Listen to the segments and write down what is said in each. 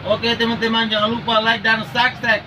Oke teman-teman, jangan lupa like dan subscribe.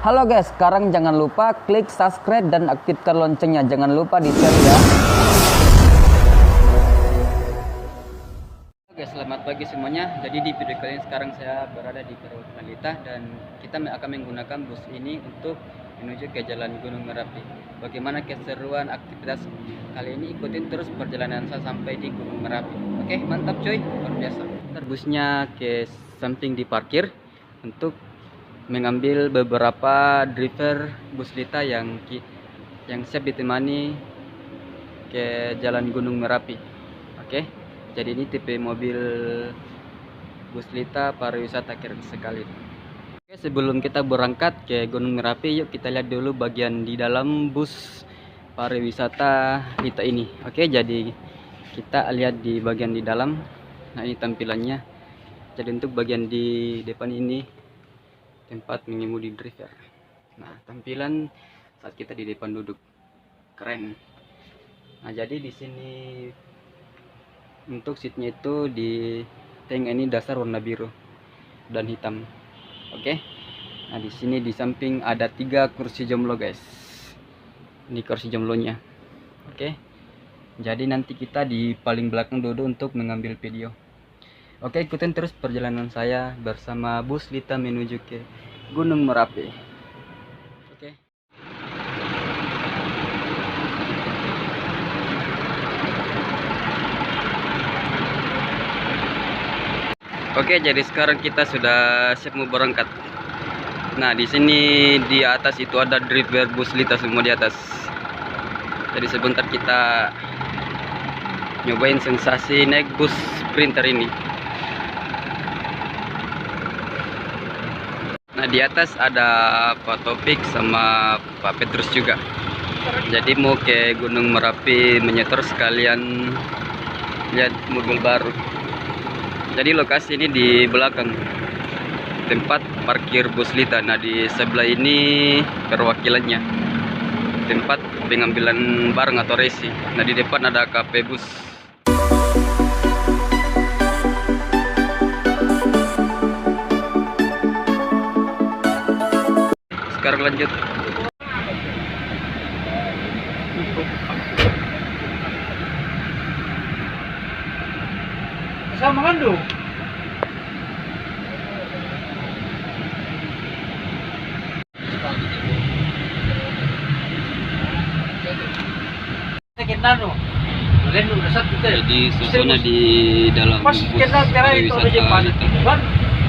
Halo guys, sekarang jangan lupa klik subscribe dan aktifkan loncengnya. Jangan lupa di share ya. Oke, selamat pagi semuanya. Jadi di video kali ini sekarang saya berada di Perwakilan Lita dan kita akan menggunakan bus ini untuk menuju ke Jalan Gunung Merapi. Bagaimana keseruan aktivitas kali ini? Ikutin terus perjalanan saya sampai di Gunung Merapi. Oke, mantap coy, luar biasa. Ntar busnya ke samping diparkir untuk mengambil beberapa driver bus Lita yang siap ditemani ke Jalan Gunung Merapi. Oke, jadi ini tipe mobil bus Lita pariwisata keren sekali. Oke, sebelum kita berangkat ke Gunung Merapi, yuk kita lihat dulu bagian di dalam bus pariwisata Lita ini. Oke, jadi kita lihat di bagian di dalam. Nah, ini tampilannya. Jadi untuk bagian di depan ini tempat mengemudi driver. Nah, tampilan saat kita di depan duduk keren. Nah, jadi di sini untuk seatnya itu di tank ini dasar warna biru dan hitam. Oke. Nah, di sini di samping ada 3 kursi jomblo guys. Ini kursi jomblonya. Oke. Jadi nanti kita di paling belakang duduk untuk mengambil video. Oke, ikutin terus perjalanan saya bersama bus Lita menuju ke Gunung Merapi. Oke. Oke, jadi sekarang kita sudah siap mau berangkat. Nah, di sini di atas itu ada driver bus Lita semua di atas. Jadi sebentar kita nyobain sensasi naik bus Sprinter ini. Nah, di atas ada Pak Topik sama Pak Petrus juga. Jadi mau ke Gunung Merapi menyetor sekalian lihat mobil baru. Jadi lokasi ini di belakang tempat parkir bus Lita. Nah, di sebelah ini perwakilannya, tempat pengambilan barang atau resi. Nah, di depan ada KP bus. Sekarang lanjut. Sama mengandung. Jadi suasana di dalam bus pariwisata Lita.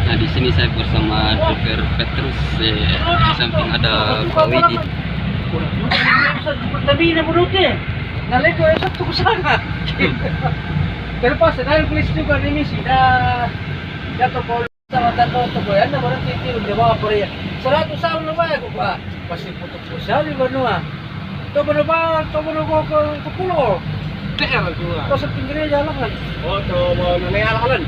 Nah, di sini saya bersama driver Petrus. Di samping ada Pak Widi. Tapi na buruti. Naleko ay sakto ko sana. Pero pa sa dahil police juga ni misi na dato ko sa tanto to ko yan na barang titiro di ba pa rin. Sarado sa ulo ba ko ba? Pasti putok ko sa di ba no ah. To ba ko pulo. Kaya ko. To sa pinggir jalan kan. Oh to mo na alalan.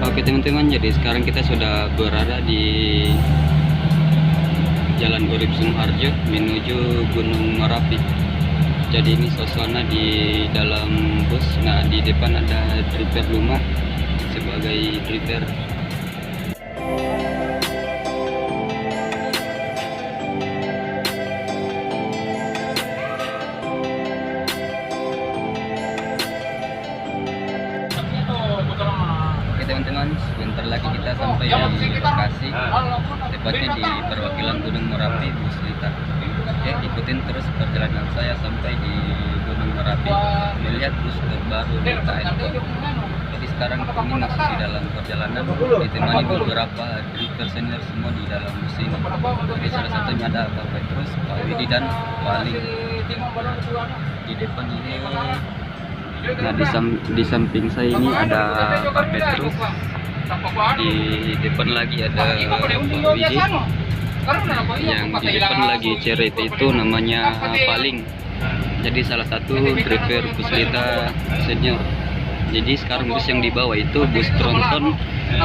Oke teman-teman, jadi sekarang kita sudah berada di Jalan Urip Sumoharjo menuju Gunung Merapi. Jadi ini suasana di dalam bus. Nah, di depan ada driver rumah sebagai driver. Teman-teman, sebentar lagi kita sampai di lokasi, tepatnya di perwakilan Gunung Merapi, Bus Lita. Oke, ikutin terus perjalanan saya sampai di Gunung Merapi melihat bus terbaru Lita Eco. Jadi sekarang ini masih di dalam perjalanan, ditemani beberapa driver senior semua di dalam bus ini. Jadi salah satunya ada Pak Petrus, Pak Widi dan Pak Ling. Di depan ini. Nah, di samping saya ini ada Pak Petrus, di depan lagi ada Pak Widi, yang di depan lagi ceret itu namanya Paling. Jadi salah satu driver bus Lita senior. Jadi sekarang bus yang dibawa itu bus tronton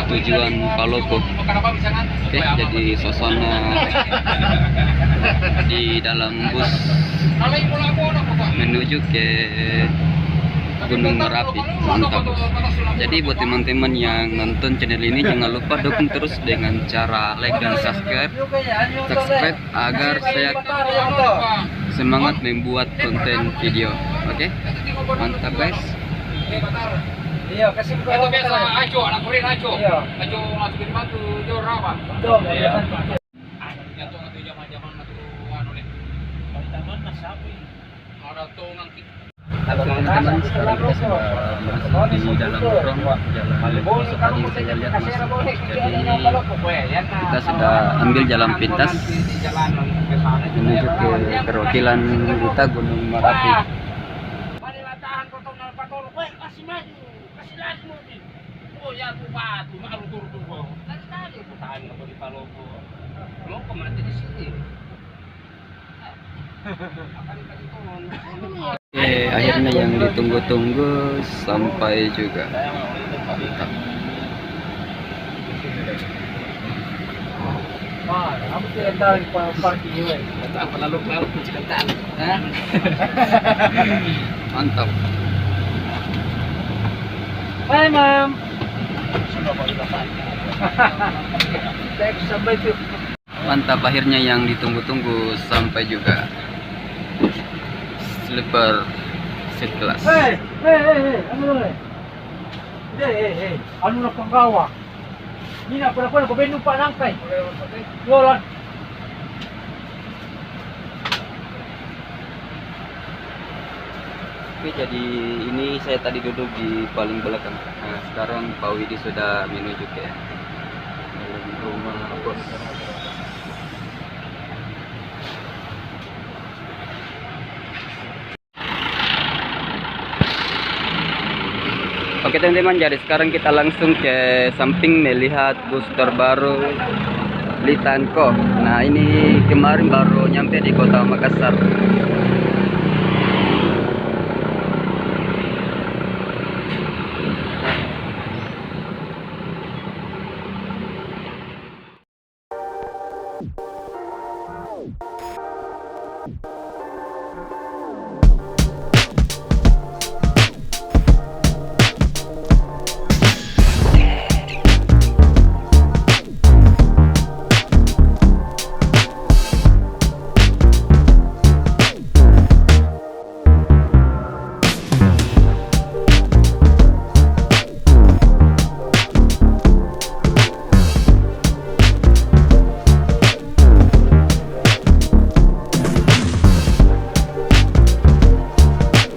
tujuan Palopo. Oke, jadi suasana di dalam bus menuju ke Gunung Merapi, mantap. Jadi buat teman-teman yang nonton channel ini jangan lupa dukung terus dengan cara like dan subscribe agar saya semangat membuat konten video. Oke, mantap guys. Iya, kasih buka Itu biasa aco, anak kurin aco. Iya. Aco masukin batu, jauh apa? Betul. Iya. Jatuh atau zaman-zaman atau anu nih. Taman masapi. Ada tongang Halo teman-teman, sekarang kita sudah masuk di dalam lorong jalan masuk tadi saya lihat masuk. Jadi kita sudah ambil jalan pintas menuju ke perwakilan kita Gunung Merapi. Marilah tahan potong dalam patol. Kasih maju. Kasih lagi mobil. Oh ya aku batu, malu turun kok. Tadi aku tahan apa di Palopo. Lo kemana di sini? Akan dikasih turun. Oke, akhirnya yang ditunggu-tunggu sampai juga. Mantap. Wah, kamu tidak tahu di parking ini. Apa lalu cerita? Mantap. Hai, Mam. Saya sampai tuh. Mantap, akhirnya yang ditunggu-tunggu sampai juga. Sleeper seat class. Hei, ano na? Hei, ano na panggawa? Hindi na, pala ko bendo pa nangkay. Yolan. Oke, jadi ini saya tadi duduk di paling belakang. Nah, sekarang Pak Widi sudah menuju ke dalam rumah bos. Oke teman-teman, jadi sekarang kita langsung ke samping melihat bus terbaru Litanco. Nah ini kemarin baru nyampe di kota Makassar.